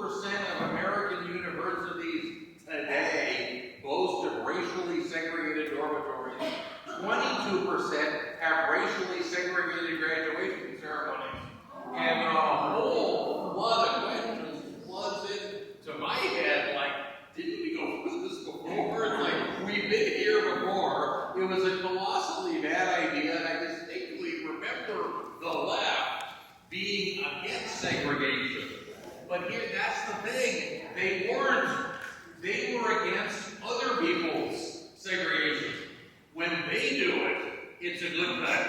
of American universities today boast of racially segregated dormitories. 22% have racially segregated graduation ceremonies. And a whole flood of questions floods into my head, like, didn't we go through this before? It's like, we've been here before. It was a colossally bad idea, and I distinctly remember the left being against segregation. But here, that's the thing. They were against other people's segregation. When they do it, it's a good thing,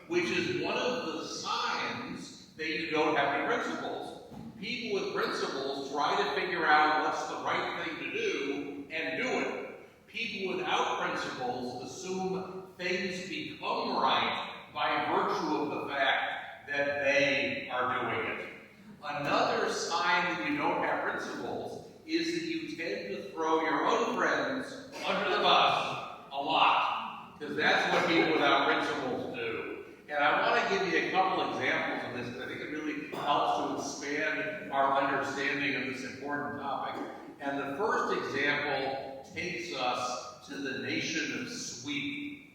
which is one of the signs that you don't have any principles. People with principles try to figure out what's the right thing to do and do it. People without principles assume things become right by virtue of the fact that they are doing it. Another sign that you don't have principles is that you tend to throw your own friends under the bus a lot, because that's what people without principles do. And I want to give you a couple examples of this, because I think it really helps to expand our understanding of this important topic. And the first example takes us to the nation of Sweden.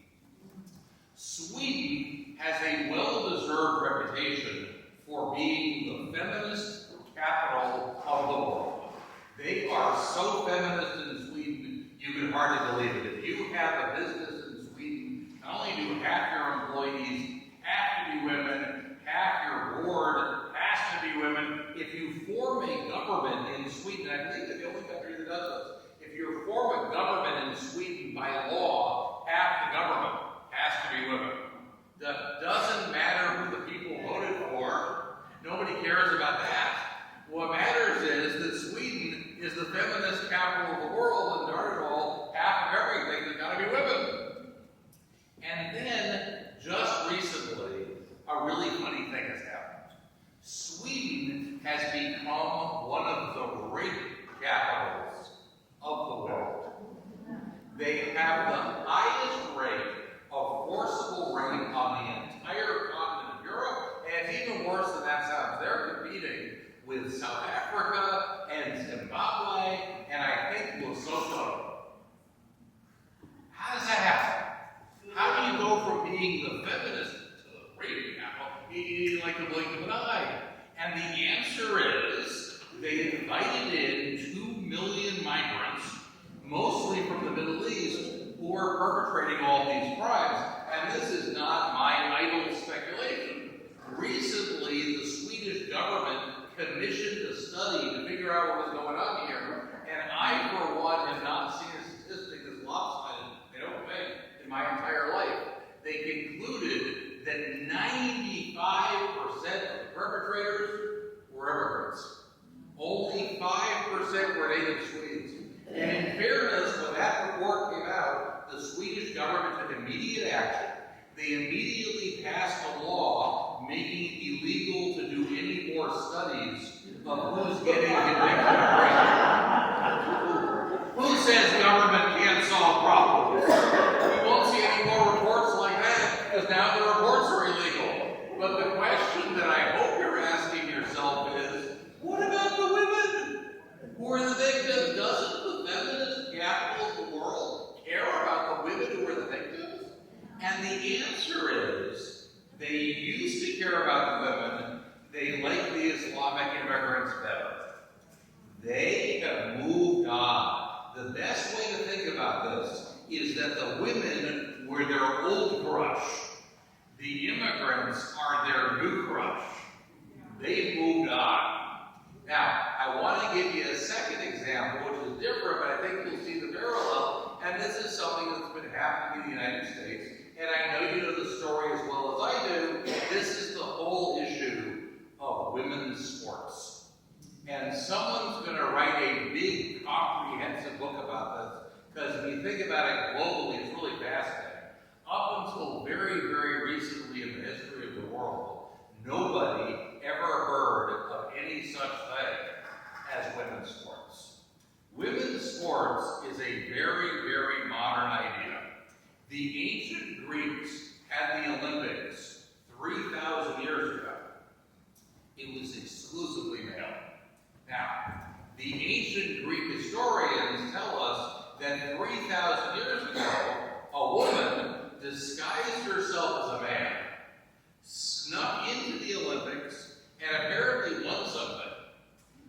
Sweden has a well-deserved reputation for being the feminist capital of the world. They are so feminist in Sweden, you can hardly believe it. If you have a business in Sweden, not only do half your employees have to be women, half your board has to be women. If you form a government in Sweden, I believe it's the only country that does this. If you form a government in Sweden by law, half the government has to be women. That doesn't matter who the people voted for. Nobody cares about that. What matters is that Sweden is the feminist capital of the world, and darn it all, half of everything has got to be women. And then, just recently, a really funny thing has happened. Sweden has become one of the rape capitals of the world. They have the highest rate of forcible rape on the entire continent of Europe, and it's even worse than that sounds. They're competing with South Africa and Zimbabwe, and I think Lesotho. How does that happen? How do you go from being the feminist to the rape capital, like the blink of an eye? And the answer is, they invited in 2 million migrants, mostly from the Middle East, who are perpetrating all these crimes. And this is not my idle speculation. Recently, the Swedish government commissioned a study to figure out what was going on here, and I, for one, have not seen a statistic as lopsided, I don't think, in my entire life. They concluded that 95% of the perpetrators were immigrants. Only 5% were native Swedes. And in fairness, when that report came out, the Swedish government took immediate action. They immediately passed a law making it illegal to do any more studies of who's getting convicted of rape. Who says government can't solve problems? We won't see any more reports like that, because now the reports are illegal. But the question that I hope you're asking yourself is, what about the women who are the victims? Doesn't the feminist capital of the world care about the women who are the victims? And the answer is, they used to care about the women. They like the Islamic immigrants better. They have moved on. The best way to think about this is that the women were their old crush. The immigrants are their new crush. They've moved on. Now, I want to give you a second example, which is different, but I think you'll see the parallel. And this is something that's been happening in the United States. And I know you know the story as well as I do. This is the whole issue of women's sports. And someone's going to write a big, comprehensive book about this, because if you think about it globally, it's really fascinating. Up until very, very recently in the history of the world, nobody ever heard of any such thing as women's sports. Women's sports is a very, very modern idea. The ancient Greeks had the Olympics 3,000 years ago. It was exclusively male. Now, into the Olympics and apparently won something.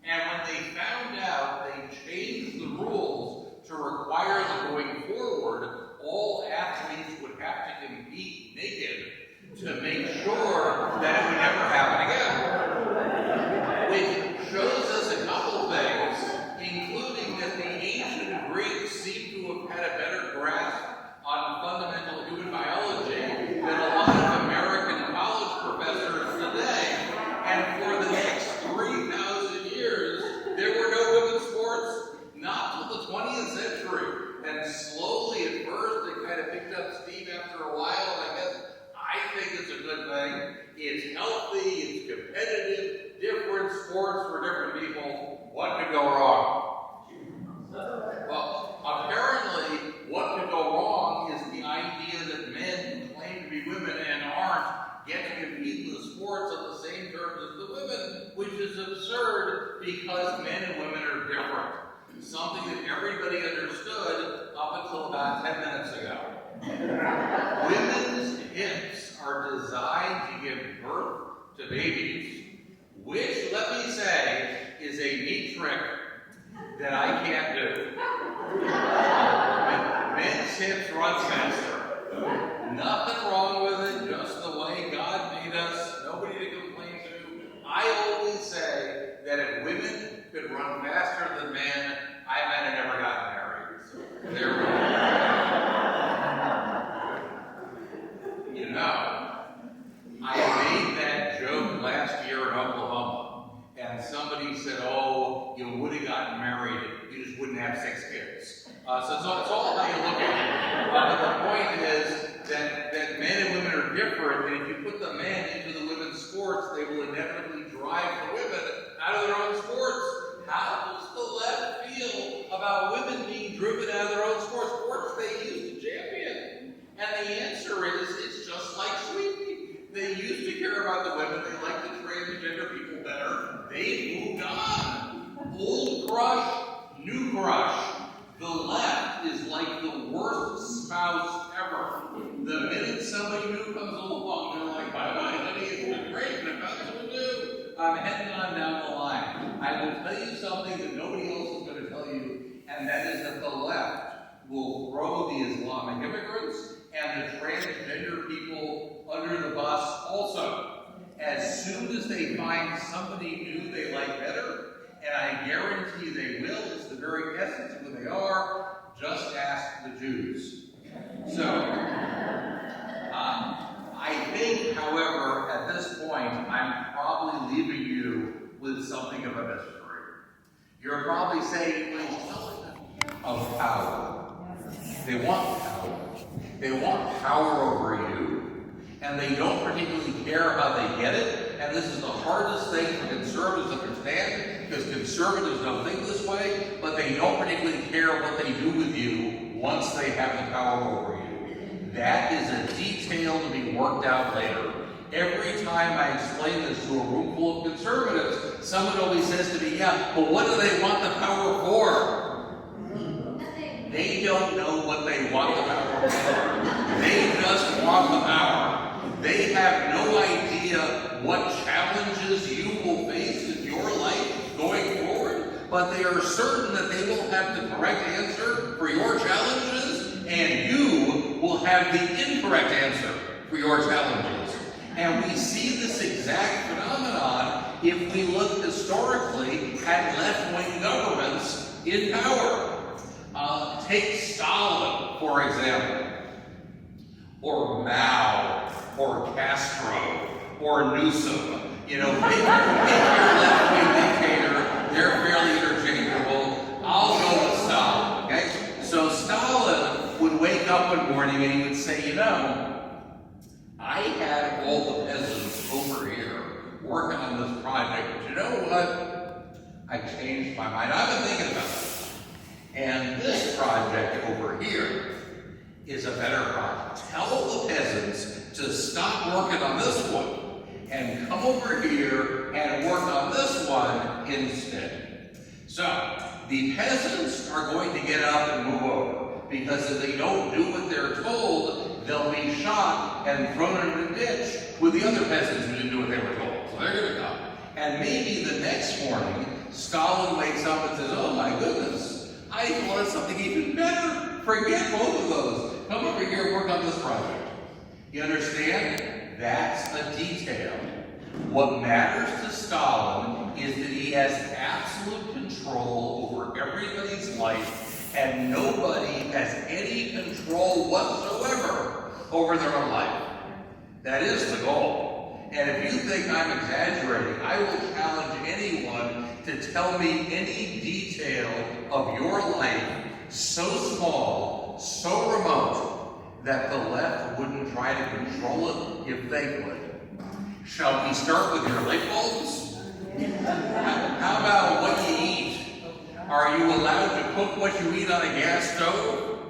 And when they found out, they changed the rules to require that going forward, all athletes would have to compete naked to make sure that it would never happen again. Which shows us a couple things, including that the ancient Greeks seem to have had a better grasp on fundamental human biology than a lot of American college professors today. And for the next 3,000 years, there were no women's sports, not till the 20th century. And slowly at first, it kind of picked up steam after a while, and I think it's a good thing. It's healthy, it's competitive, different sports for different people. What could go wrong? Well, apparently, what could go wrong is the idea that men who claim to be women and aren't get to compete in the sports on the same terms as the women, which is absurd because men and women are different. Something that everybody understood up until about 10 minutes ago. Women's hips are designed to give birth to babies, which, let me say, is a neat trick that I can't do. Men's hips run faster. Nothing wrong with it, just the way God made us. Nobody to complain to. I always say that if women could run faster than men, I might have never gotten married. So there we go. You know, I made that joke last year in Oklahoma, and somebody said, "Oh, you would have gotten married, you just wouldn't have 6 kids." So it's all how you look at it. But the point is that men and women are different, and if you put the men into the women's sports, they will inevitably drive the women out of their own sports. How does the left feel about women being driven out of their own sports they used to champion? And the answer is, it's just like sweeping. They used to care about the women, they liked the transgender people better. They moved on. Old crush, new crush. The left is like the worst spouse ever. The minute somebody new comes along, they're like, bye-bye, honey, it's been great, but I've got something to do. I'm heading on down the line. I will tell you something that nobody else is going to tell you, and that is that the left will throw the Islamic immigrants and the transgender people under the bus also. As soon as they find somebody new they like better, and I guarantee they will, it's the very essence of who they are, just ask the Jews. So, I think, however, at this point, I'm probably leaving you with something of a mystery. You're probably saying, well, of power. They want power. They want power over you. And they don't particularly care how they get it. And this is the hardest thing for conservatives to understand, because conservatives don't think this way, but they don't particularly care what they do with you once they have the power over you. That is a detail to be worked out later. Every time I explain this to a room full of conservatives, someone always says to me, yeah, but what do they want the power for? They don't know what they want the power for. They just want the power. They have no idea what challenges you will face in your life going forward, but they are certain that they will have the correct answer for your challenges, and you will have the incorrect answer for your challenges. And we see this exact phenomenon if we look historically at left-wing governments in power. Take Stalin, for example, or Mao, or Castro, or Newsom. You know, pick your left-wing dictator. They're fairly interchangeable. I'll go with Stalin, okay? So Stalin would wake up one morning and he would say, you know, I had all the peasants over here working on this project, but you know what? I changed my mind. I've been thinking about it. And this project over here is a better project. Tell the peasants to stop working on this one and come over here and work on this one instead. So, the peasants are going to get up and move over, because if they don't do what they're told, they'll be shot and thrown in a ditch with the other peasants who didn't do what they next morning, Stalin wakes up and says, oh my goodness, I thought of something even better. Forget both of those. Come over here and work on this project. You understand? That's a detail. What matters to Stalin is that he has absolute control over everybody's life, and nobody has any control whatsoever over their own life. That is the goal. And if you think I'm exaggerating, I will challenge anyone to tell me any detail of your life so small, so remote, that the left wouldn't try to control it if they could. Shall we start with your light bulbs? How about what you eat? Are you allowed to cook what you eat on a gas stove?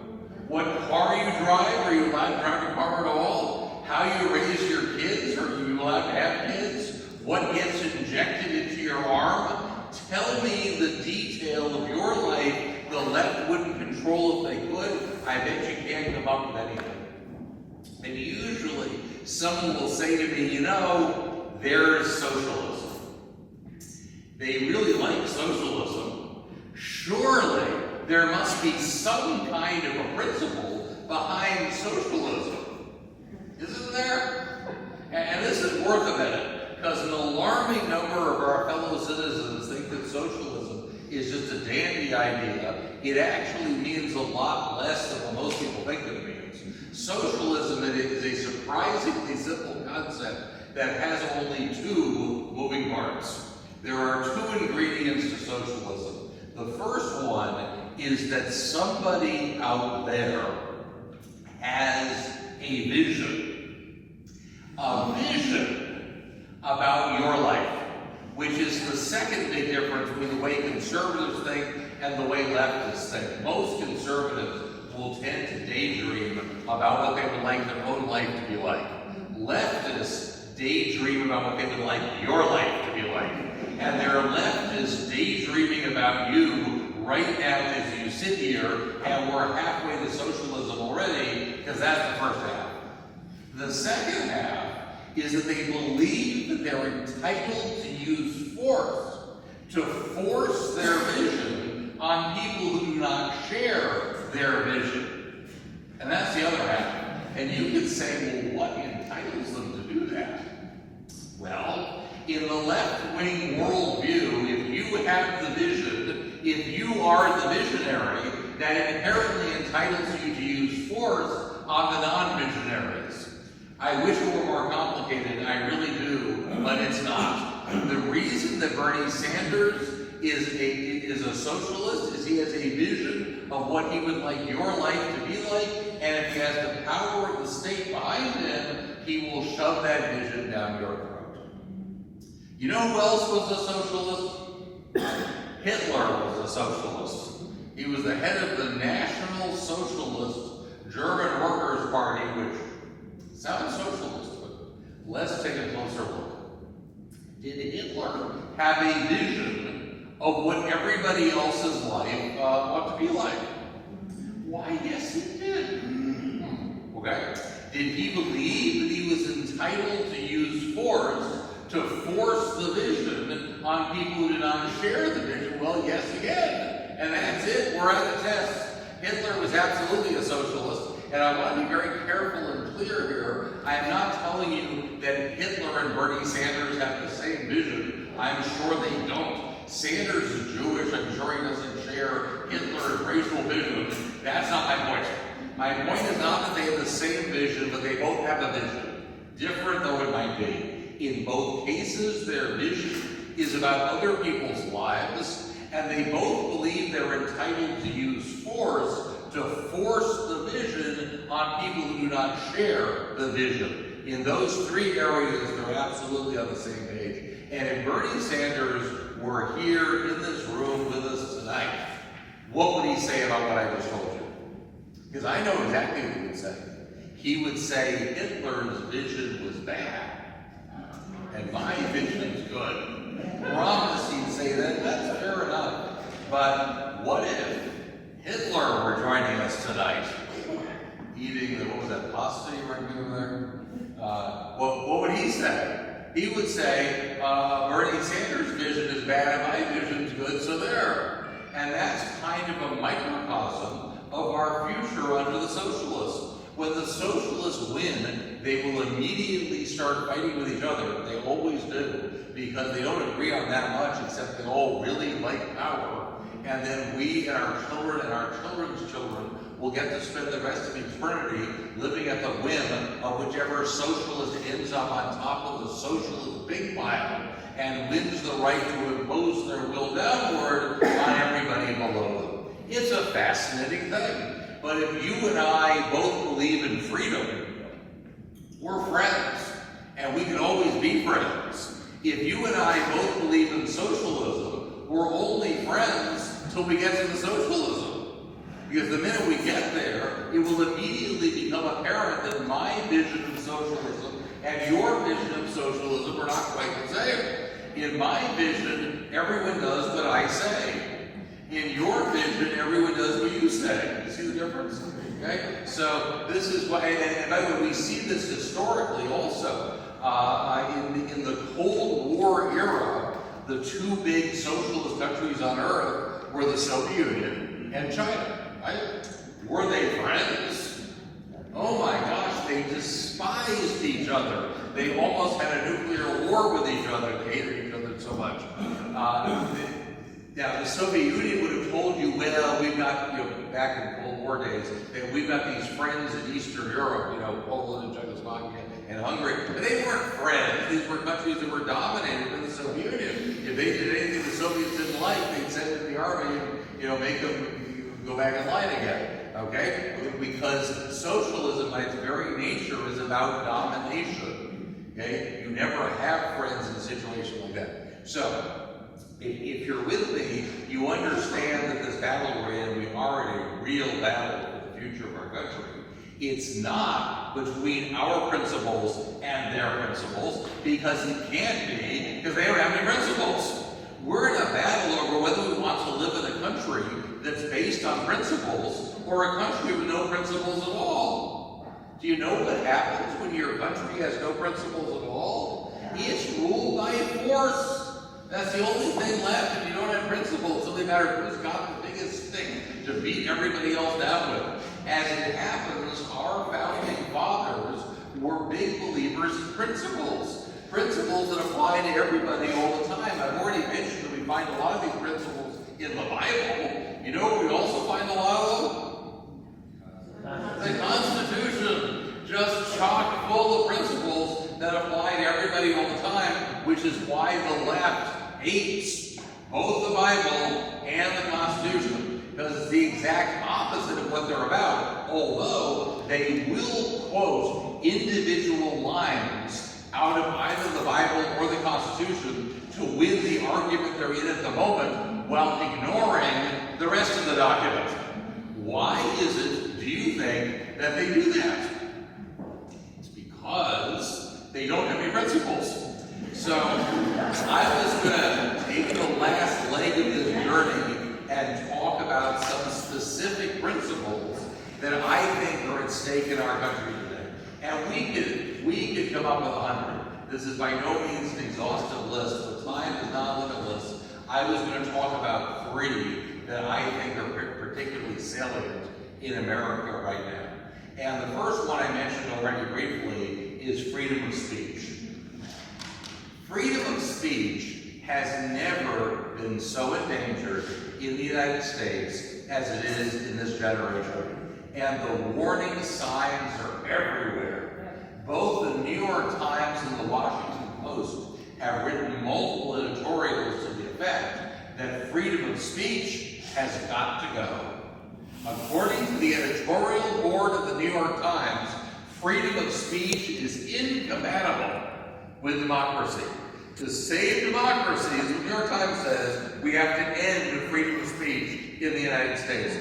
What car you drive? Are you allowed to drive a car at all? How you raise your kids? Are you allowed to have kids? What gets injected into your arm? Tell me the detail of your life the left wouldn't control if they could. I bet you can't come up with anything. And usually, someone will say to me, you know, there's socialism. They really like socialism. Surely, there must be some kind of a principle behind socialism. Isn't there? And this is worth a minute, because an alarming number of our fellow citizens think that socialism is just a dandy idea. It actually means a lot less than what most people think it means. Socialism is a surprisingly simple concept that has only two moving parts. There are two ingredients to socialism. The first one is that somebody out there has a vision about your life, which is the second big difference between the way conservatives think and the way leftists think. Most conservatives will tend to daydream about what they would like their own life to be like. Leftists daydream about what they would like your life to be like. And they're leftists daydreaming about you right now as you sit here, and we're halfway to socialism already, because that's the first half. The second half is that they believe that they're entitled to use force to force their vision on people who do not share their vision. And that's the other half. And you could say, well, what entitles them to do that? Well, in the left-wing worldview, if you have the vision, if you are the visionary, that inherently entitles you to use force on the non-visionaries. I wish it were more complicated, I really do, but it's not. The reason that Bernie Sanders is a socialist is he has a vision of what he would like your life to be like, and if he has the power of the state behind him, he will shove that vision down your throat. You know who else was a socialist? Hitler was a socialist. He was the head of the National Socialist German Workers' Party, which sounds socialist, but let's take a closer look. Did Hitler have a vision of what everybody else's life ought to be like? Why, yes, he did. Okay. Did he believe that he was entitled to use force to force the vision on people who did not share the vision? Well, yes, again. And that's it. We're at the test. Hitler was absolutely a socialist. And I want to be very careful and clear here. I am not telling you that Hitler and Bernie Sanders have the same vision. I'm sure they don't. Sanders is Jewish. I'm sure he doesn't share Hitler's racial vision. That's not my point. My point is not that they have the same vision, but they both have a vision. Different though it might be. In both cases, their vision is about other people's lives, and they both believe they're entitled to use force to force the vision on people who do not share the vision. In those three areas, they're absolutely on the same page. And if Bernie Sanders were here in this room with us tonight, what would he say about what I just told you? Because I know exactly what he would say. He would say Hitler's vision was bad, and my vision's good. Promise he'd say that. That's fair enough. But what if Hitler were joining us tonight, eating the, what was that, pasta you were doing there? What would he say? He would say, Bernie Sanders' vision is bad and my vision's good, so there. And that's kind of a microcosm of our future under the socialists. When the socialists win, they will immediately start fighting with each other. They always do, because they don't agree on that much, except they all really like power. And then we and our children and our children's children will get to spend the rest of eternity living at the whim of whichever socialist ends up on top of the socialist big pile and wins the right to impose their will downward on everybody below them. It's a fascinating thing. But if you and I both believe in freedom, we're friends, and we can always be friends. If you and I both believe in socialism, we're only friends till we get to the socialism. Because the minute we get there, it will immediately become apparent that my vision of socialism and your vision of socialism are not quite the same. In my vision, everyone does what I say. In your vision, everyone does what you say. You see the difference? Okay? So this is why, and by the way, we see this historically also. In the Cold War era, the two big socialist countries on earth were the Soviet Union and China. Right? Were they friends? Oh my gosh, they despised each other. They almost had a nuclear war with each other. They hated each other so much. Now, the Soviet Union would have told you, well, we've got, back in Cold War days, that we've got these friends in Eastern Europe, Poland and Czechoslovakia and Hungary, but they weren't friends. These were countries that were dominated by the Soviet Union. If they did anything the Soviets didn't like, they'd send in the army and, make them go back in line again, okay? Because socialism, by its very nature, is about domination, okay? You never have friends in a situation like that. So, if you're with me, you understand that this battle we're in, we are in a real battle for the future of our country. It's not between our principles and their principles, because it can't be, because they don't have any principles. We're in a battle over whether we want to live in a country that's based on principles, or a country with no principles at all. Do you know what happens when your country has no principles at all? It's ruled by force. That's the only thing left if you don't have principles. It doesn't matter who's got the biggest stick to beat everybody else down with. As it happens, our founding fathers were big believers in principles. Principles that apply to everybody all the time. I've already mentioned that we find a lot of these principles in the Bible. You know what we also find a lot of them? The Constitution. Just chock full of principles that apply to everybody all the time, which is why the left hates both the Bible and the Constitution, because it's the exact opposite of what they're about, although they will quote individual lines out of either the Bible or the Constitution to win the argument they're in at the moment, while ignoring the rest of the document. Why is it, do you think, that they do that? It's because they don't have any principles. So, I was going to take the last leg of this journey and talk about some specific principles that I think are at stake in our country today. And we could come up with 100. This is by no means an exhaustive list, but time is not limitless. I was going to talk about 3 that I think are particularly salient in America right now. And the first one I mentioned already briefly is freedom of speech. Freedom of speech has never been so endangered in the United States as it is in this generation. And the warning signs are everywhere. Both the New York Times and the Washington Post have written multiple editorials to the effect that freedom of speech has got to go. According to the editorial board of the New York Times, freedom of speech is incompatible with democracy. To save democracy, as the New York Times says, we have to end freedom of speech in the United States.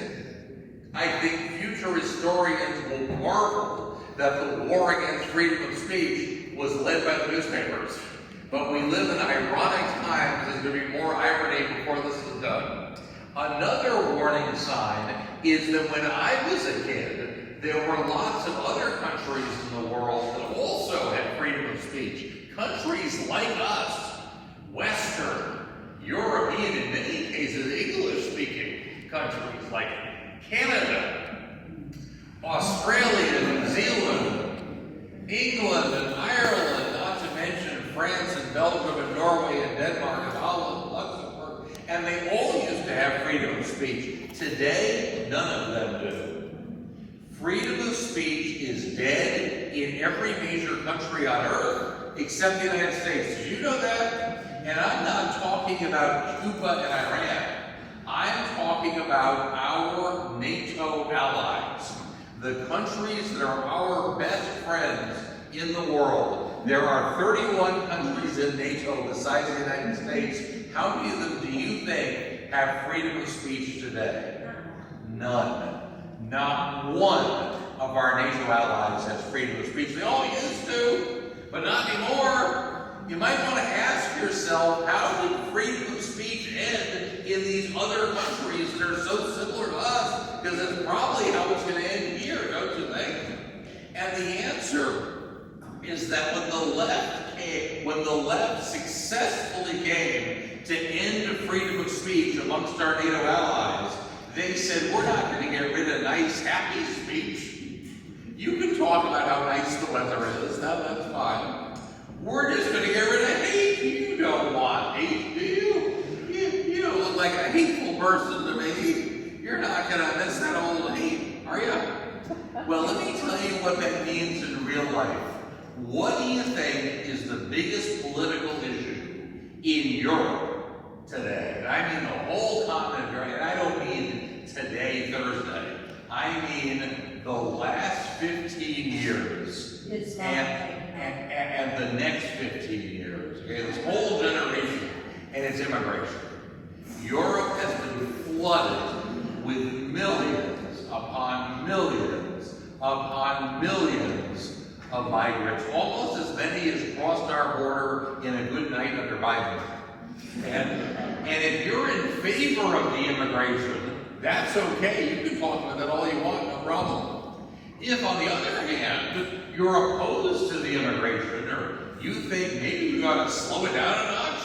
I think future historians will marvel that the war against freedom of speech was led by the newspapers. But we live in ironic times. There's going to be more irony before this is done. Another warning sign is that when I was a kid, there were lots of other countries in the world that also had freedom of speech. countries like us, Western, European, in many cases English-speaking countries like Canada, Australia, New Zealand, England and Ireland, not to mention France and Belgium and Norway and Denmark and Holland, Luxembourg, and they all used to have freedom of speech. Today, none of them do. Freedom of speech is dead in every major country on earth except the United States. Did you know that? And I'm not talking about Cuba and Iran. I'm talking about our NATO allies, the countries that are our best friends in the world. There are 31 countries in NATO besides the United States. How many of them do you think have freedom of speech today? None. Not one of our NATO allies has freedom of speech. They all used to, but not anymore. You might want to ask yourself, how did freedom of speech end in these other countries that are so similar to us? Because that's probably how it's going to end here, don't you think? And the answer is that when the left successfully came to end freedom of speech amongst our NATO allies, they said, we're not going to get rid of nice, happy speech. You can talk about how nice the weather is, that's fine. We're just going to get rid of hate. You don't want hate, do you? You don't look like a hateful person to me. You're not going to miss that old hate, are you? Well, let me tell you what that means in real life. What do you think is the biggest political issue in Europe today? And I mean the whole continent, and I don't mean today, Thursday. I mean the last 15 years. And the next 15 years. Okay, this whole generation, and it's immigration. Europe has been flooded with millions upon millions upon millions of migrants, almost as many as crossed our border in a good night under Biden. And if you're in favor of the immigration, that's okay. You can talk about that all you want, no problem. If, on the other hand, you're opposed to the immigration, or you think maybe we ought to slow it down a notch,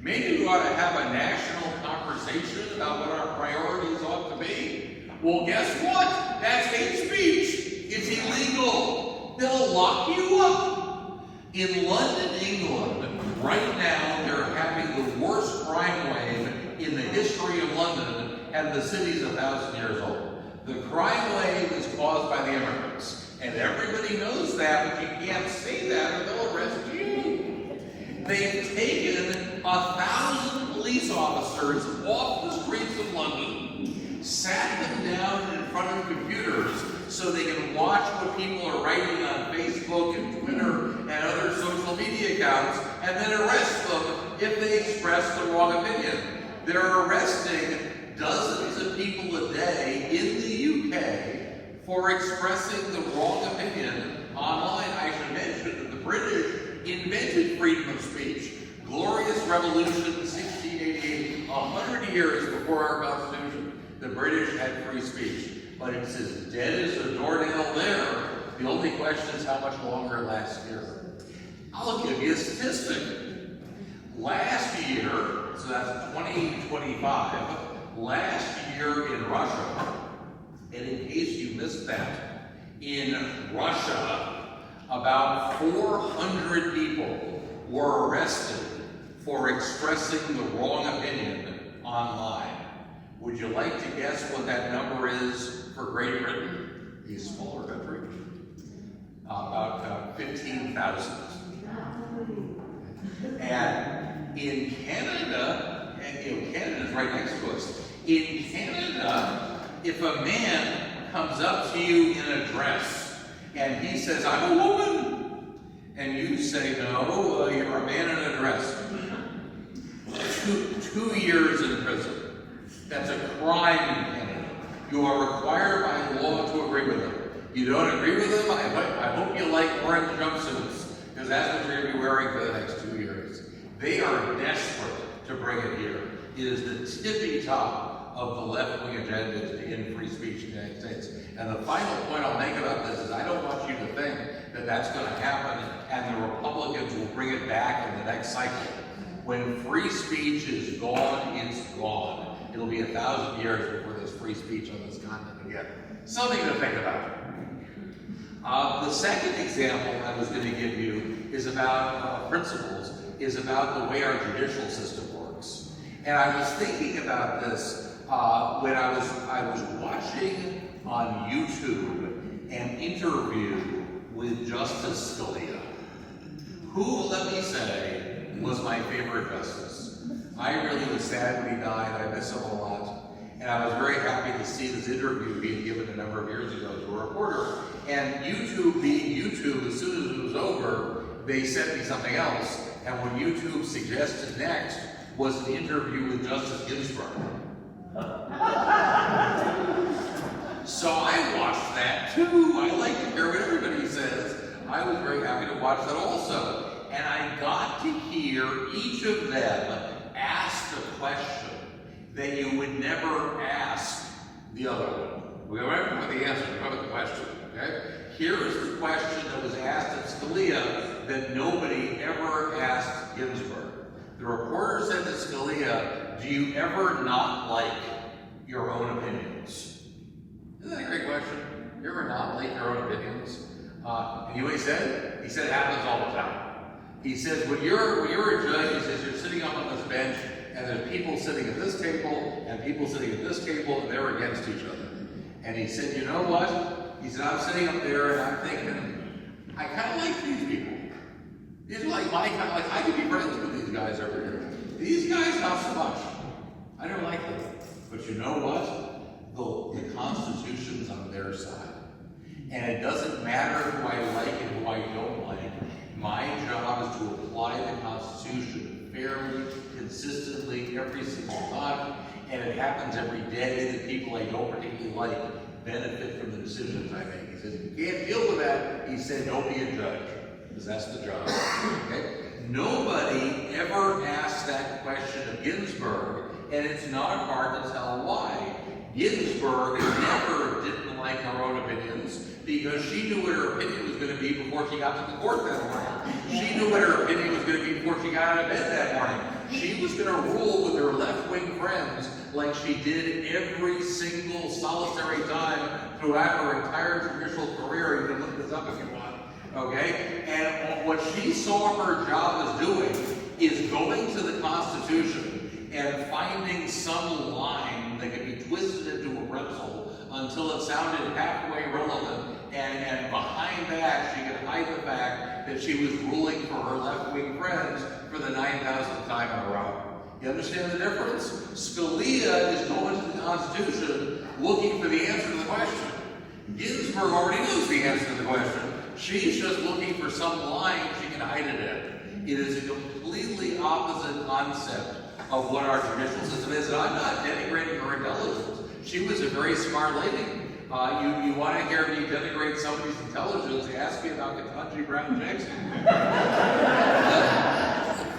maybe we ought to have a national conversation about what our priorities ought to be, well, guess what? That's hate speech. It's illegal. They'll lock you up. In London, England, right now, they're having the worst crime wave in the history of London, and the city's 1,000 years old. The crime wave is caused by the immigrants. And everybody knows that, but you can't say that or they'll arrest you. They've taken 1,000 police officers off the streets of London, sat them down in front of computers so they can watch what people are writing on Facebook and Twitter and other social media accounts, and then arrest them if they express the wrong opinion. They're arresting dozens of people a day in the UK for expressing the wrong opinion online. I should mention that the British invented freedom of speech. Glorious Revolution, 1688, 100 years before our Constitution, the British had free speech. But it's as dead as a doornail there. The only question is how much longer it lasts here. I'll give you a statistic. Last year, so that's 2025, last year in Russia, and in case you missed that, in Russia, about 400 people were arrested for expressing the wrong opinion online. Would you like to guess what that number is for Great Britain, a smaller country? About 15,000. And in Canada, and Canada's right next to us, in Canada, if a man comes up to you in a dress and he says, I'm a woman, and you say, no, you're a man in a dress, 2 years in prison. That's a crime in Canada. You are required by law to agree with them. You don't agree with them? I hope you like orange jumpsuits, because that's what you're going to be wearing for the next 2 years. They are desperate to bring it here. It is the tippy top of the left-wing agenda to end free speech in the United States. And the final point I'll make about this is I don't want you to think that that's going to happen and the Republicans will bring it back in the next cycle. When free speech is gone, it's gone. It'll be 1,000 years before there's free speech on this continent again. Something to think about. The second example I was going to give you is about principles, is about the way our judicial system works. And I was thinking about this when I was watching on YouTube an interview with Justice Scalia, who, let me say, was my favorite justice. I really was sad when he died. I miss him a lot. And I was very happy to see this interview being given a number of years ago to a reporter. And YouTube being YouTube, as soon as it was over, they sent me something else. And what YouTube suggested next was an interview with Justice Ginsburg. So I watched that too. I like to hear what everybody says. I was very happy to watch that also. And I got to hear each of them ask a question that you would never ask the other one. We remember what the answer, remember the question, okay? Here is the question that was asked of Scalia that nobody ever asked Ginsburg. The reporter said to Scalia, do you ever not like your own opinions? Isn't that a great question? You ever not like your own opinions? And you know what he said? He said it happens all the time. He says, when you're a judge, he says, you're sitting up on this bench, and there's people sitting at this table, and people sitting at this table, and they're against each other. And he said, you know what? He said, I'm sitting up there, and I'm thinking, I kind of like these people. These are like my kind of, like, I could be friends with these guys over here. These guys, not so much. I don't like them. But you know what? The Constitution's on their side. And it doesn't matter who I like and who I don't like. My job is to apply the Constitution fairly, consistently, every single time. And it happens every day that people I don't particularly like benefit from the decisions I make. He says, you can't deal with that. He said, don't be a judge, because that's the job. Okay? Nobody ever asked that question of Ginsburg, and it's not hard to tell why. Ginsburg never didn't like her own opinions because she knew what her opinion was going to be before she got to the court that morning. She knew what her opinion was going to be before she got out of bed that morning. She was going to rule with her left-wing friends like she did every single solitary time throughout her entire judicial career. You can look this up if you want. Okay? And what she saw her job as doing is going to the Constitution and finding some line that could be twisted into a pretzel until it sounded halfway relevant, and behind that she could hide the fact that she was ruling for her left-wing friends for the 9,000th time in a row. You understand the difference? Scalia is going to the Constitution looking for the answer to the question. Ginsburg already knows the answer to the question. She's just looking for some line she can hide it in. It is a completely opposite concept of what our judicial system is. And I'm not denigrating her intelligence. She was a very smart lady. You want to hear me denigrate somebody's intelligence, ask me about Ketanji Brown Jackson.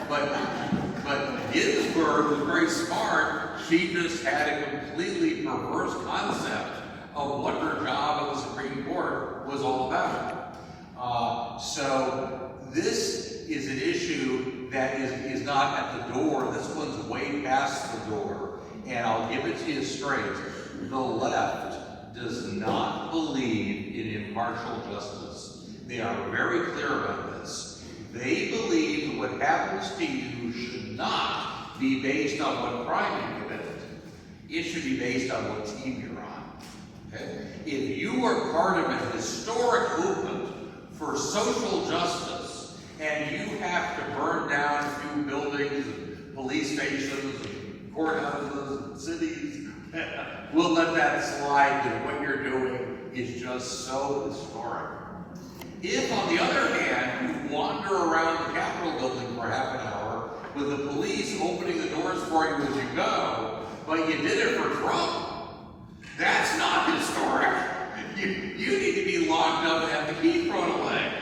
but Ginsburg was very smart. She just had a completely perverse concept of what her job in the Supreme Court was all about. So this is an issue that is not at the door. This one's way past the door. And I'll give it to you straight. The left does not believe in impartial justice. They are very clear about this. They believe that what happens to you should not be based on what crime you committed. It should be based on what team you're on. Okay? If you are part of a historic movement for social justice, and you have to burn down a few buildings, and police stations, and courthouses, and cities, we'll let that slide because what you're doing is just so historic. If, on the other hand, you wander around the Capitol building for half an hour with the police opening the doors for you as you go, but you did it for Trump, that's not historic. You need to be locked up and have the key thrown away.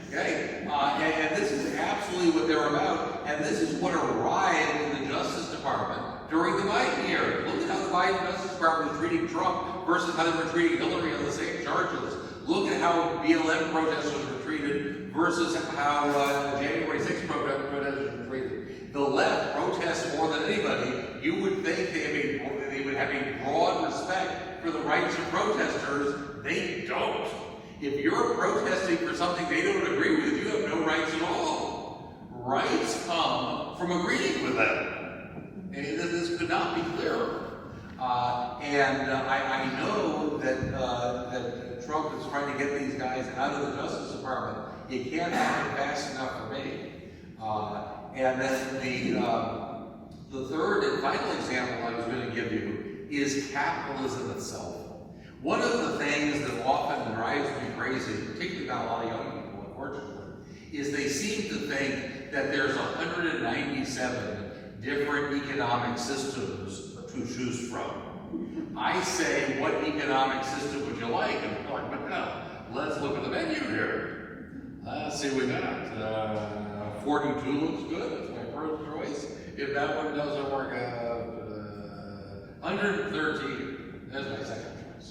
Okay? And this is absolutely what they're about, and this is what arrived in the Justice Department during the Biden year. Look at how the Biden Biden Justice Department was treating Trump versus how they were treating Hillary on the same charges. Look at how BLM protesters were treated versus how January 6th protesters were treated. The left protests more than anybody. You would think they would have a broad respect for the rights of protesters. They don't. If you're protesting for something they don't agree with, you have no rights at all. Rights come from agreeing with them. And this could not be clearer. I know that Trump is trying to get these guys out of the Justice Department. It can't happen fast enough for me. And then the third and final example I was going to give you is capitalism itself. One of the things that often drives me crazy, particularly about a lot of young people, unfortunately, is they seem to think that there's 197 different economic systems to choose from. I say, what economic system would you like? And they're like, well, let's look at the menu here. Let's see what we got. 42 looks good. That's my first choice. If that one doesn't work out, 113. That's my second choice.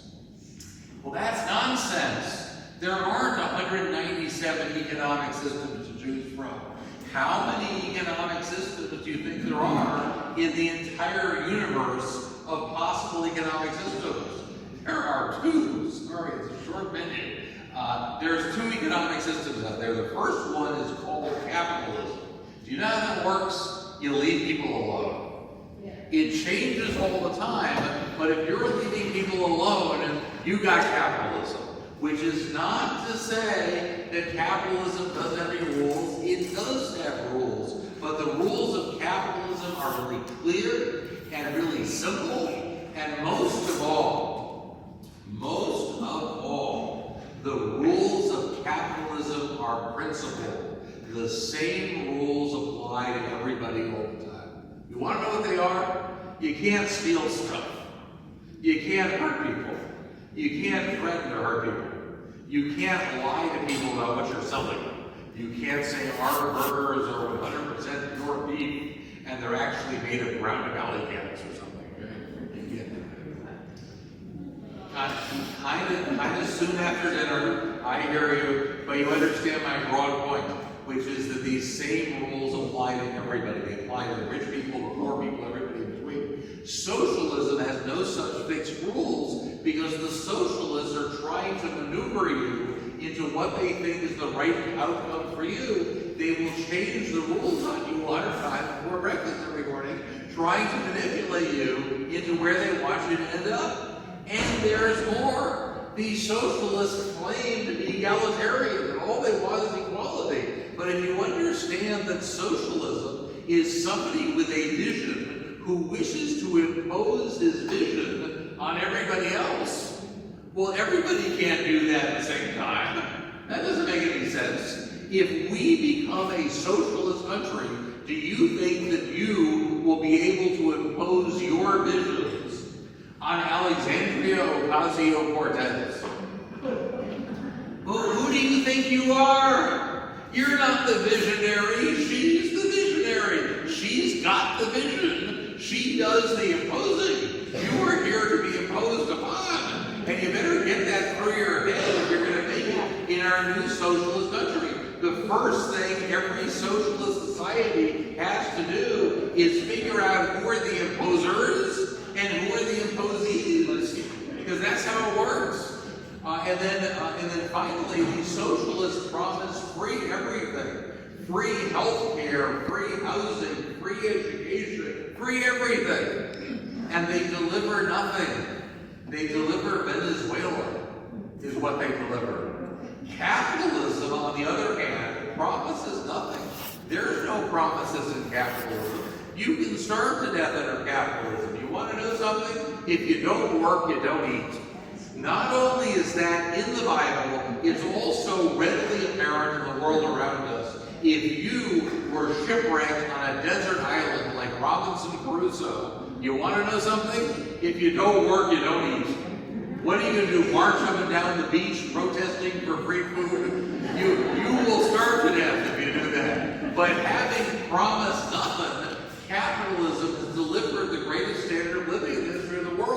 Well, that's nonsense. There aren't 197 economic systems to choose from. How many economic systems do you think there are in the entire universe of possible economic systems? There are two. Sorry, it's a short menu. There's two economic systems out there. The first one is called capitalism. Do you know how that works? You leave people alone. It changes all the time, but if you're leaving people alone, you got capitalism. Which is not to say that capitalism doesn't have any rules. It does have rules. But the rules of capitalism are really clear and really simple. And most of all, the rules of capitalism are principled. The same rules apply to everybody all the time. You want to know what they are? You can't steal stuff. You can't hurt people. You can't threaten to hurt people. You can't lie to people about what you're selling. You can't say our burgers are 100% pure beef and they're actually made of Ground Valley cats or something. Okay? You can't do that. Kind of soon after dinner, I hear you, but you understand my broad point, which is that these same rules apply to everybody. They apply to the rich people, the poor people, everybody in between. Socialism has no such fixed rules because the socialists are trying to maneuver you into what they think is the right outcome for you. They will change the rules on you 100 times before breakfast every morning, trying to manipulate you into where they want you to end up. And there's more. These socialists claim to be egalitarian, and all they want is equality. But if you understand that socialism is somebody with a vision who wishes to impose his vision on everybody else, well, everybody can't do that at the same time. That doesn't make any sense. If we become a socialist country, do you think that you will be able to impose your visions on Alexandria Ocasio-Cortez? Who do you think you are? You're not the visionary. She's the visionary. She's got the vision. She does the imposing. You are here to be imposed upon. And you better get that through your head if you're going to make it in our new socialist country. The first thing every socialist society has to do is figure out who are the imposers and who are the imposees. Because that's how it works. And then finally, the socialists promise free everything. Free health care, free housing, free education, free everything. And they deliver nothing. They deliver Venezuela, is what they deliver. Capitalism, on the other hand, promises nothing. There's no promises in capitalism. You can starve to death under capitalism. You want to know something? If you don't work, you don't eat. Not only is that in the Bible, it's also readily apparent in the world around us. If you were shipwrecked on a desert island like Robinson Crusoe, you want to know something? If you don't work, you don't eat. What are you going to do? March up and down the beach protesting for free food? You will starve to death if you do that. But having promised nothing, capitalism has delivered the greatest standard of living in the history of the world.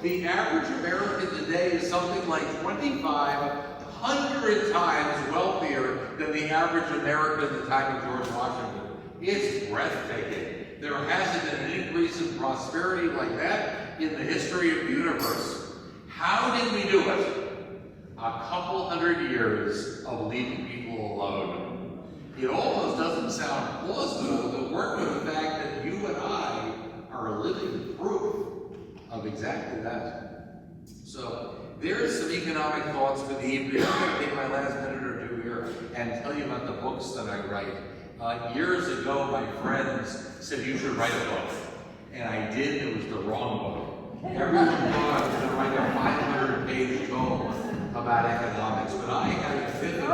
the average American today is something like 2,500 times wealthier than the average American at the time of George Washington. It's breathtaking. There hasn't been an increase in prosperity like that in the history of the universe. How did we do it? A couple hundred years of leaving people alone. It almost doesn't sound plausible to work with the fact that you and I are living proof of exactly that. So there's some economic thoughts for the evening. I'm going to take my last minute or two here and tell you about the books that I write. Years ago, my friends said you should write a book. And I did, it was the wrong book. Everyone thought I was going to write a 500-page tome about economics, but I had an epiphany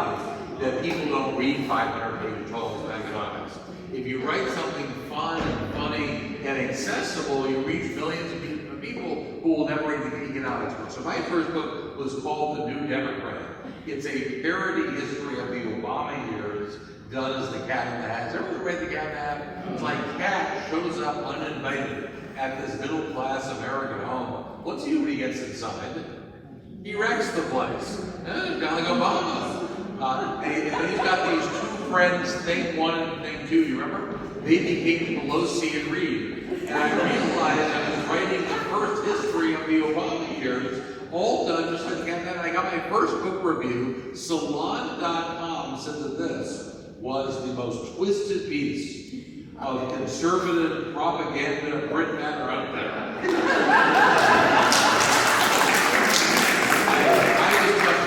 that people don't read 500-page tomes of economics. If you write something fun and funny and accessible, you reach millions of people who will never read the economics book. So my first book was called The New Democrat. It's a parody history of the Obama years done as the Cat in the Hat. Has everyone read the Cat in the Hat? It's like Cat shows up uninvited at this middle-class American home. What's he do when he gets inside? He wrecks the place. Kind of like Obama. And he's got these two friends, Thing 1 and Thing 2, you remember? They became Pelosi and Reed. And I realized I was writing the first history of the Obama years, all done just like that. And I got my first book review. Salon.com said that this was the most twisted piece of conservative propaganda Britain ever out there.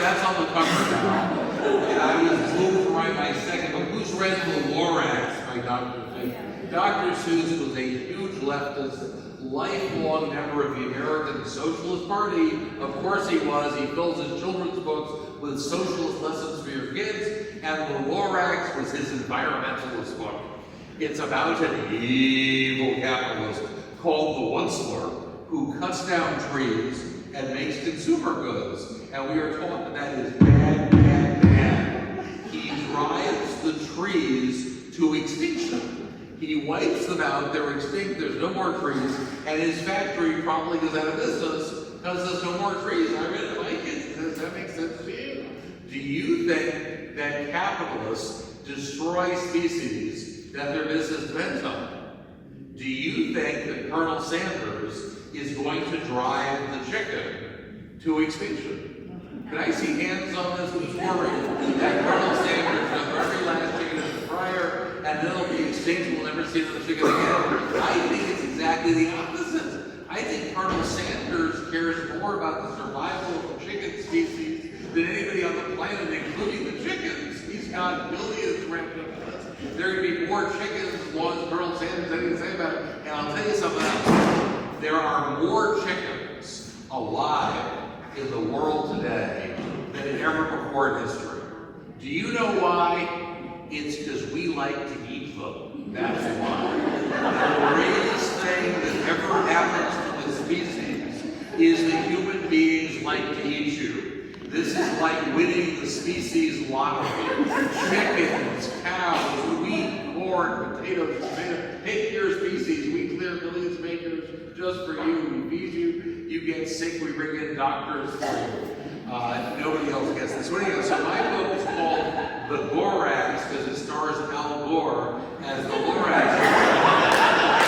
That's on the cover now. And I was moved to write my second book. Who's read The Loren by Dr. Seuss? Dr. Seuss was a huge leftist, lifelong member of the American Socialist Party. Of course he was. He fills his children's books with socialist lessons for your kids. And The Lorax was his environmentalist book. It's about an evil capitalist called the Onceler who cuts down trees and makes consumer goods. And we are told that is bad, bad, bad. He drives the trees to extinction. He wipes them out, they're extinct, there's no more trees, and his factory probably goes out of business because there's no more trees. I read it to my kids. Does that make sense to you? Do you think that capitalists destroy species that their business depends on? Do you think that Colonel Sanders is going to drive the chicken to extinction? Can I see hands on this? Who's worried that Colonel Sanders took every last chicken in the fryer and then it'll be extinct, we'll never see another chicken again? I think it's exactly the opposite. I think Colonel Sanders cares more about the survival of the chicken species than anybody on the planet, including the chickens. He's got billions ramped up. There are going to be more chickens as long as Colonel Sanders has anything to say about it. And I'll tell you something else. There are more chickens alive in the world today than ever before in history. Do you know why? It's because we like to eat them. That's why. The greatest thing that ever happens to the species is that human beings like to eat you. This is like winning the species lottery. Chickens, cows, wheat, corn, potatoes, tomatoes. Pick your species. We clear millions of acres just for you. We feed you. You get sick. We bring in doctors for you. Nobody else gets this. So anyway, so my book is called The Gorax because it stars Al Gore as the Lorax. It's about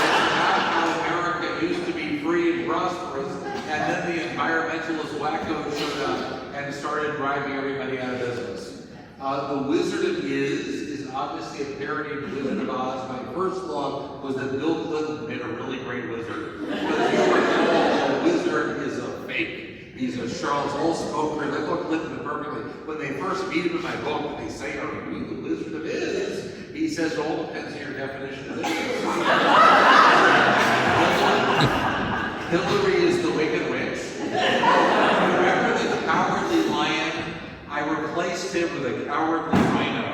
how America used to be free and prosperous, and then the environmentalist wacko showed up and started driving everybody out of business. The Wizard of is obviously a parody of The Wizard of Oz. My first thought was that Bill Clinton made a really great wizard. Because you know, a wizard is a fake. He's a Charles Hall-smoker. They look Clinton perfectly. When they first meet him in my book, they say, "Are you the Wizard of Is?" He says, "It all depends on your definition of this." Hillary is the Wicked Witch. Remember the Cowardly Lion? I replaced him with a Cowardly Rhino.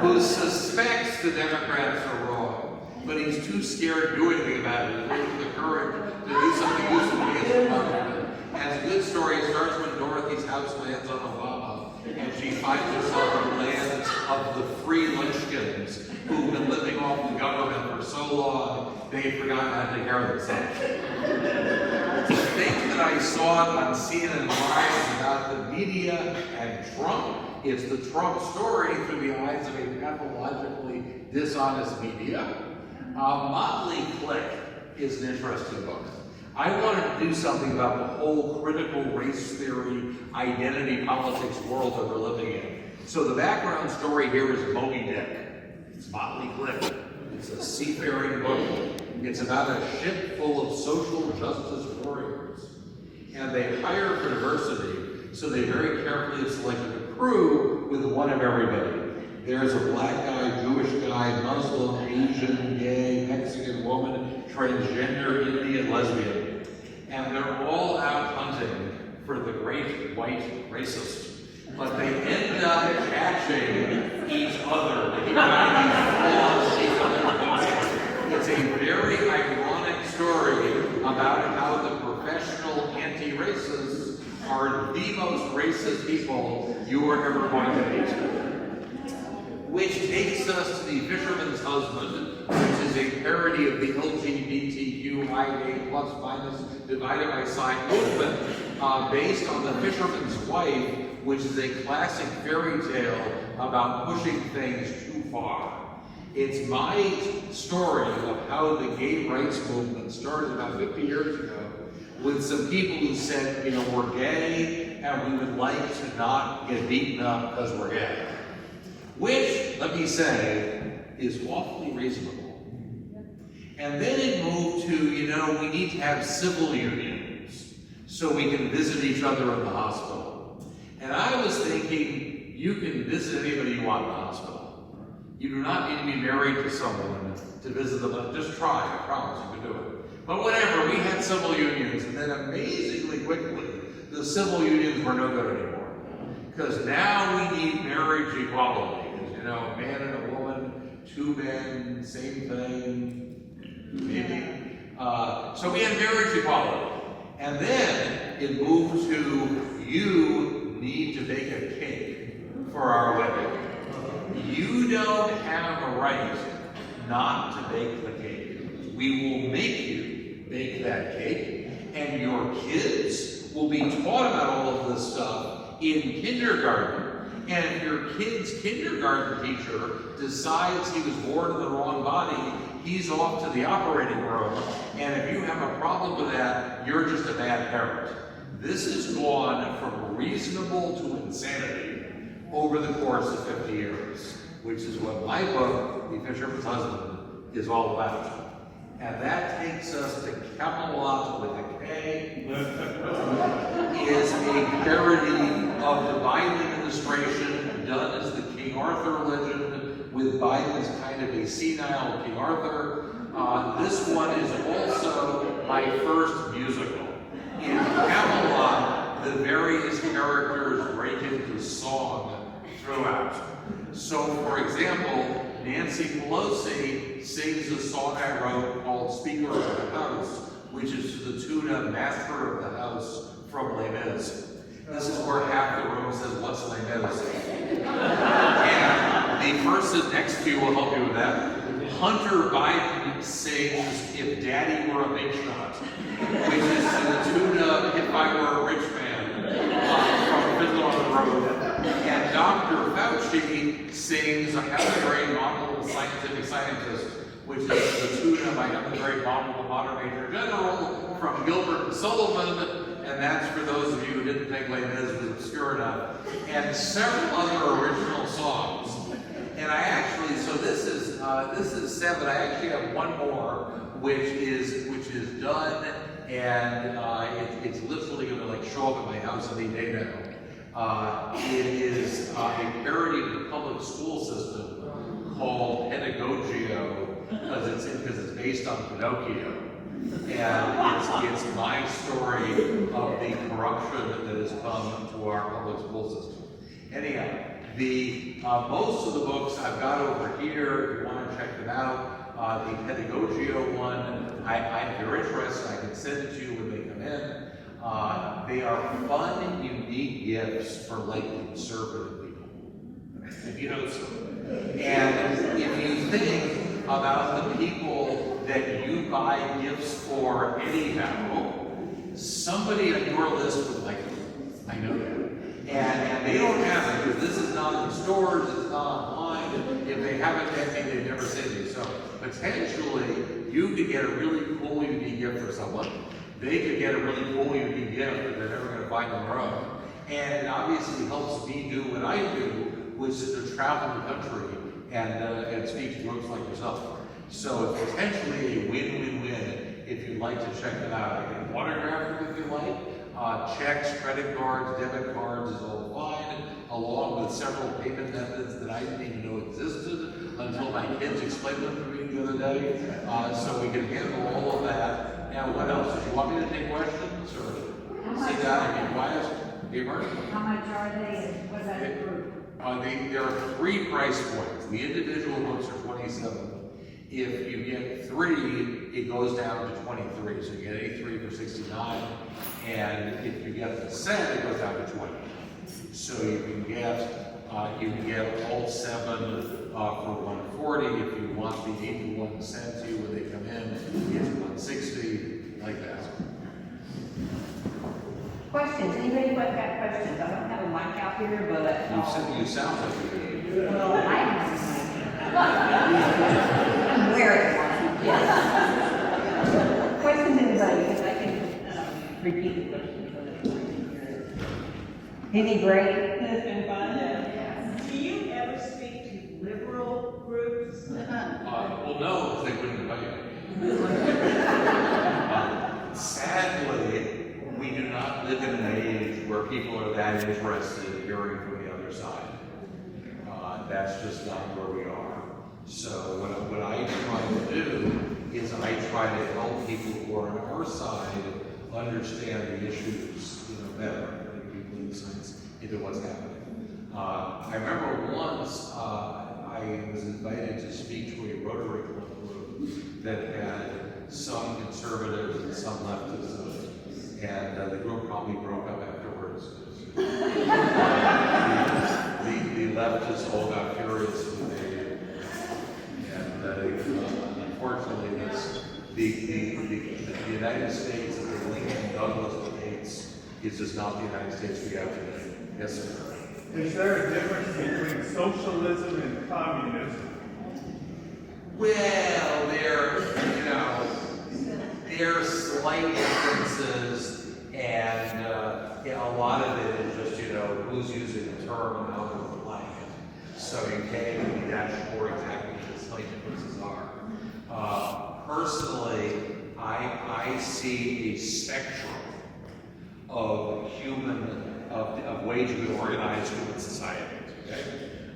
Who suspects the Democrats are wrong, but he's too scared to do anything about it. He's losing the courage to do something useful against Republicans. And a good story starts when Dorothy's house lands on Obama, and she finds herself in the land of the free Lynchkins who've been living off the government for so so long, they've forgotten how to take care of themselves. The thing that I saw on CNN Live about the media and Trump, it's the Trump story through the eyes of a pathologically dishonest media. Motley Click is an interesting book. I wanted to do something about the whole critical race theory, identity politics world that we're living in. So the background story here is Moby Dick. It's Motley Click. It's a seafaring book. It's about a ship full of social justice warriors. And they hire for diversity, so they very carefully have selected a crew with one of everybody. There's a black guy, Jewish guy, Muslim, Asian, gay, Mexican woman, transgender, Indian, lesbian. And they're all out hunting for the great white racist. But they end up catching each other. They keep finding these flaws in each other. It's a very ironic story about how the professional anti-racists are the most racist people you are ever going to meet. Which takes us to The Fisherman's Husband, which is a parody of the LGBTQIA plus minus divided by sign movement, based on The Fisherman's Wife, which is a classic fairy tale about pushing things too far. It's my story of how the gay rights movement started about 50 years ago with some people who said, you know, we're gay and we would like to not get beaten up because we're gay. Which, let me say, is awfully reasonable. And then it moved to, you know, we need to have civil unions so we can visit each other in the hospital. And I was thinking, you can visit anybody you want in the hospital. You do not need to be married to someone to visit them. Just try, I promise you can do it. But whatever, we had civil unions, and then amazingly quickly, the civil unions were no good anymore. Because now we need marriage equality. You know, a man and a woman, two men, same thing, maybe. So we had marriage equality. And then it moved to, you need to bake a cake for our wedding. You don't have a right not to bake the cake. We will make you bake that cake, and your kids will be taught about all of this stuff in kindergarten. And if your kid's kindergarten teacher decides he was born in the wrong body, he's off to the operating room. And if you have a problem with that, you're just a bad parent. This has gone from reasonable to insanity over the course of 50 years, which is what my book, The Fisherman's Husband, is all about. And that takes us to Camelot with a K, is a parody of the Biden administration done as the King Arthur legend, with Biden as kind of a senile King Arthur. This one is also my first musical. In Camelot, the various characters break into song throughout. So, for example, Nancy Pelosi sings a song I wrote called Speaker of the House, which is to the tune of Master of the House from Les Mis. This is where half the room says, what's Les Mis? And the person next to you will help you with that. Hunter Biden sings If Daddy Were a Big Shot, which is to the tune of If I Were a Rich Man from Fiddler on the Road. And Dr. Fauci sings I Have a Great Model of a Scientific Scientist, which is the tune of I Have a Great Model of a Modern Major General from Gilbert and Sullivan. And that's for those of you who didn't think Les Mis was obscure enough. And several other original songs. And I actually, so this is 7. I actually have one more, which is done, and it's literally going to like show up at my house any day now. It is a parody of the public school system called Pedagogio, because it's based on Pinocchio. And it's my story of the corruption that has come to our public school system. Anyhow, most of the books I've got over here, if you want to check them out. The Pedagogio one, if you're interested, I can send it to you when they come in. They are fun and unique gifts for like conservative people. If you know so. And if you think about the people that you buy gifts for anyhow. Somebody on your list would like it. I know that. And they don't have it, because this is not in stores, it's not online. If they haven't had me, they've never seen me. So potentially, you could get a really cool, unique gift for someone. They could get a really cool, unique gift that they're never going to find on their own. And it obviously helps me do what I do, which is to travel the country and speak to groups like yourself. So it's potentially a win-win-win if you'd like to check it out. I can autograph it if you like. Checks, credit cards, debit cards is all fine, along with several payment methods that I didn't even know existed until my kids explained them to me the other day. So we can handle all of that. Now, what else? Do you want me to take questions or sit down and be quiet? How much are they, and what's that group? There are 3 price points. The individual books are $27. If you get 3, it goes down to $23. So you get A3 for $69, and if you get the set, it goes down to $20. So you can get all 7 for $140. If you want the 81 sent to you when they come in, it's $160, like that. Questions? Anybody got questions? I don't have a mic out here, but You sound like you do. well, I have a mic. I'm wearing one. Yes. Questions, anybody? Because I can repeat the question so that everyone can hear it. Any break? It's been fun. Yeah. Do you ever speak to liberal groups? Well, no, they wouldn't invite you. Sadly, we do not live in an age where people are that interested in hearing from the other side. That's just not where we are. So what I try to do is I try to help people who are on our side understand the issues, better, bring people insights into what's happening. I remember once I was invited to speak to a Rotary Club group that had some conservatives and some leftists in it, and the group probably broke up afterwards. The leftists all got furious with me, and unfortunately, the United States of the Lincoln-Douglas debates is just not the United States we have today. Yes, sir. Is there a difference between socialism and communism? Well, there are slight differences, and a lot of it is just, who's using the term and how they're applying it. So you can't even be that sure exactly what the slight differences are. Personally, I see a spectrum of ways we organize human societies, okay?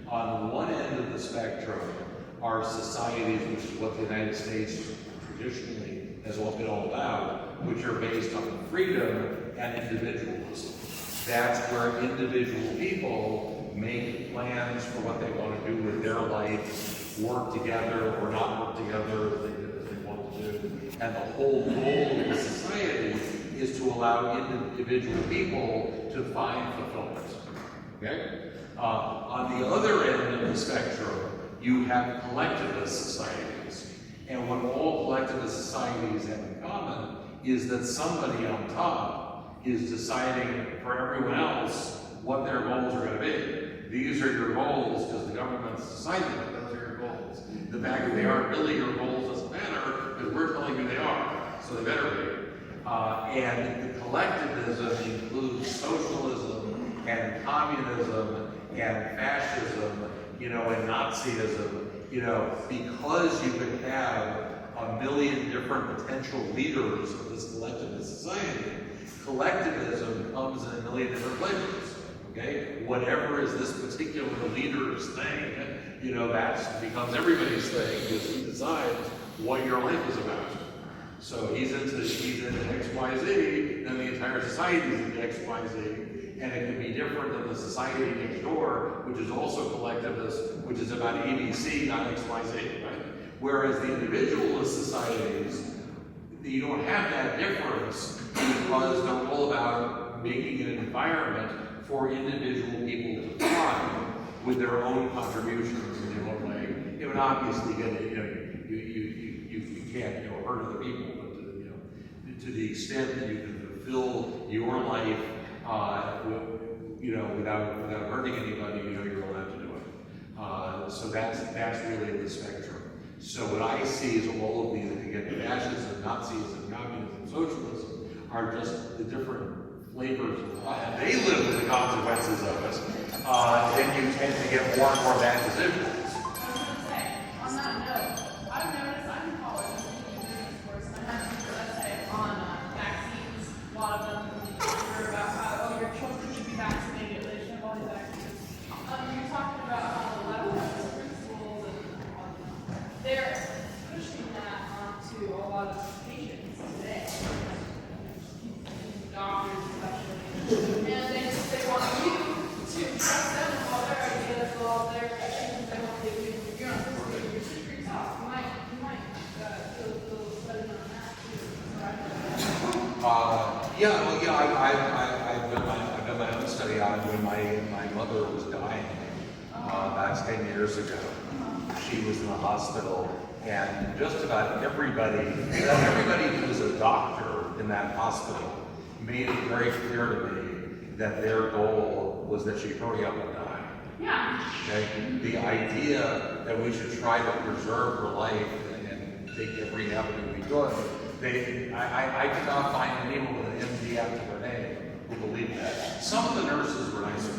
On one end of the spectrum are societies, which is what the United States traditionally has been all about, which are based on freedom and individualism. That's where individual people make plans for what they want to do with their life, work together or not work together as they want to do. And the whole goal of the society is to allow individual people to find fulfillment. Okay? On the other end of the spectrum, you have collectivist societies. And what all collectivist societies have in common is that somebody on top is deciding for everyone else what their goals are going to be. These are your goals because the government's deciding that those are your goals. The fact that they aren't really your goals doesn't matter because we're telling you they are, so they better be. And the collectivism includes socialism and communism and fascism, and Nazism, because you could have a million different potential leaders of this collectivist society. Collectivism comes in a million different flavors, okay? Whatever is this particular leader's thing, that becomes everybody's thing because he decides what your life is about. So he's into X, Y, Z, then the entire society is into X, Y, Z, and it can be different than the society next door, which is also collectivist, which is about ABC, not X, Y, Z, right? Whereas the individualist societies, you don't have that difference because they're all about making an environment for individual people to thrive with their own contributions in their own way. Obviously, you hurt other people, but to the extent that you can fulfill your life, without hurting anybody, you're allowed to do it. So that's really the spectrum. So what I see is all of these, again, fascism, Nazism, communism, socialism, are just the different flavors of life. And they live with the consequences of it. Then you tend to get more and more bad decisions. On that note, I've noticed I'm in college, I'm doing business course, and I have an essay on vaccines. A lot of them hear about how, your children should be vaccinated, they should have all these vaccines. You're talking about how the left has schools and they're pushing that onto a lot of patients today. Doctors especially. And they want you to trust them with all their ideas, with all their questions. They want you to, you're not supposed to do your history talk. You might do a little study on that too. I've done my own study on it when my mother was dying about 10 years ago. She was in the hospital, and just about everybody who was a doctor in that hospital made it very clear to me that their goal was that she hurry up and die. Yeah. Okay? The idea that we should try to preserve her life and take every avenue we could, I could not find anyone with an MD after their name who believed that. Some of the nurses were nicer,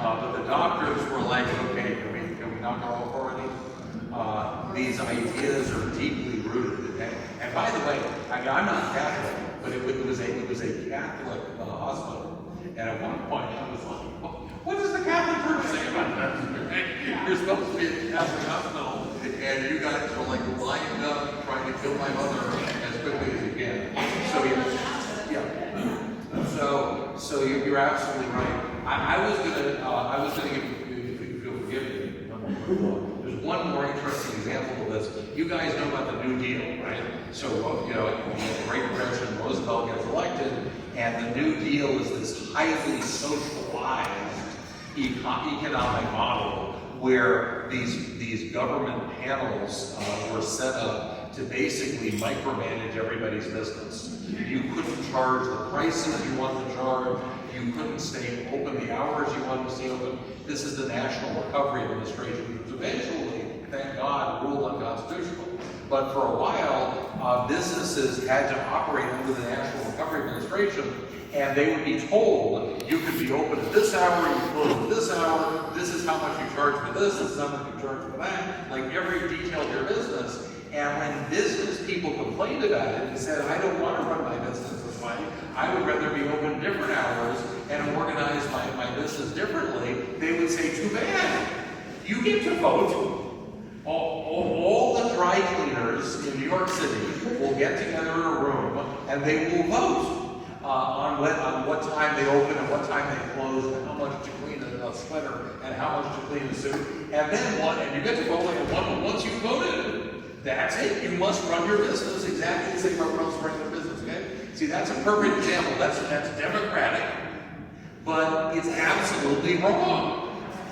but the doctors were like, okay, can we knock her off already? These ideas are deeply rooted. And by the way, I'm not Catholic, but it was a Catholic hospital. And at one point, I was like, what does the Catholic Church say about that? You're supposed to be at a Catholic hospital, and you guys are like lined up trying to kill my mother as quickly as you can. So you're absolutely right. I was gonna give, if you'll forgive me, there's one more interesting example of this. You guys know about the New Deal, right? So, the Great Depression, Roosevelt gets elected, and the New Deal is this highly socialized economic model where these government panels were set up to basically micromanage everybody's business. You couldn't charge the prices you wanted to charge. You couldn't stay open the hours you wanted to stay open. This is the National Recovery Administration, which was eventually, thank God, ruled unconstitutional. But for a while, businesses had to operate under the National Recovery Administration, and they would be told, you could be open at this hour, you close at this hour, this is how much you charge for this is how much you charge for that, like every detail of your business. And when business people complained about it and said, I don't want to run my business this way, I would rather be open different hours and organize my business differently, they would say, too bad, you get to vote. All the dry cleaners in New York City will get together in a room and they will vote on what time they open and what time they close and how much to clean a sweater and how much to clean a suit. And then and you get to vote and once you've voted, that's it. You must run your business exactly the same way everyone else runs their business, okay? See, that's a perfect example. That's democratic, but it's absolutely wrong.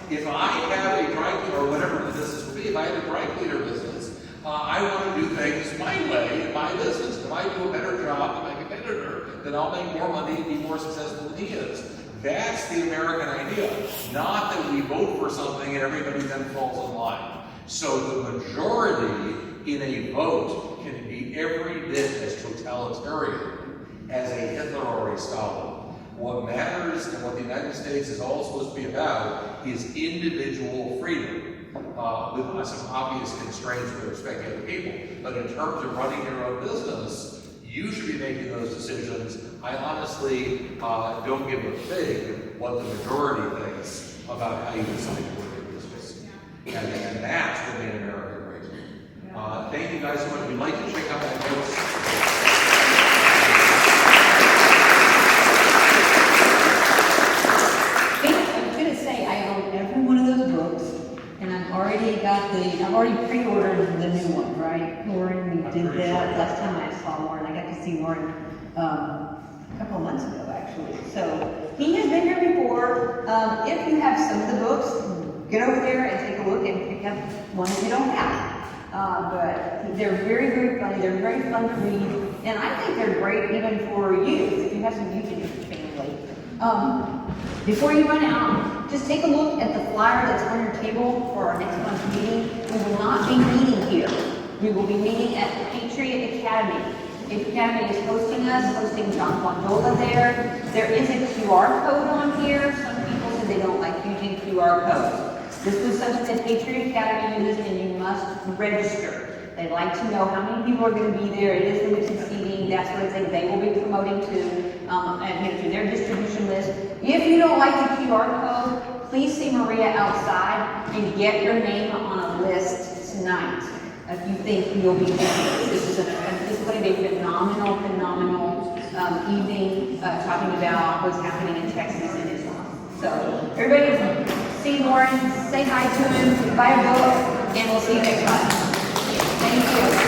If I have a dry cleaner, or whatever the business would be, if I have a dry cleaner business, I want to do things my way in my business. If I do a better job than my competitor, then I'll make more money and be more successful than he is. That's the American idea. Not that we vote for something and everybody then falls in line. So the majority in a vote can be every bit as totalitarian as a Hitler or a Stalin. What matters and what the United States is all supposed to be about is individual freedom, with some obvious constraints with respect to other people. But in terms of running your own business, you should be making those decisions. I honestly don't give a fig what the majority thinks about how you decide to run your business. And that's what made America great. Thank you guys so much. We'd like to check out my notes. I've already pre-ordered the new one, right? Loren, we did that last time I saw Loren. I got to see Loren a couple of months ago, actually. So he has been here before. If you have some of the books, get over there and take a look and pick up one that you don't have. But they're very, very funny. They're very fun to read, and I think they're great even for youth if you have some youth in your family. Before you run out, just take a look at the flyer that's on your table for our next month's meeting. We will not be meeting here. We will be meeting at the Patriot Academy. Patriot Academy is hosting us, hosting John Gondola there. There is a QR code on here. Some people said they don't like using QR codes. This was something that Patriot Academy uses, and you must register. They like to know how many people are going to be there. It is limited seating. That's what they will be promoting to their distribution list. If you don't like the QR code, please see Maria outside and get your name on a list tonight. If you think you'll be busy, this is going to be a phenomenal evening talking about what's happening in Texas and Islam. So everybody, see Loren, say hi to him, buy a book, and we'll see you next time. Thank you.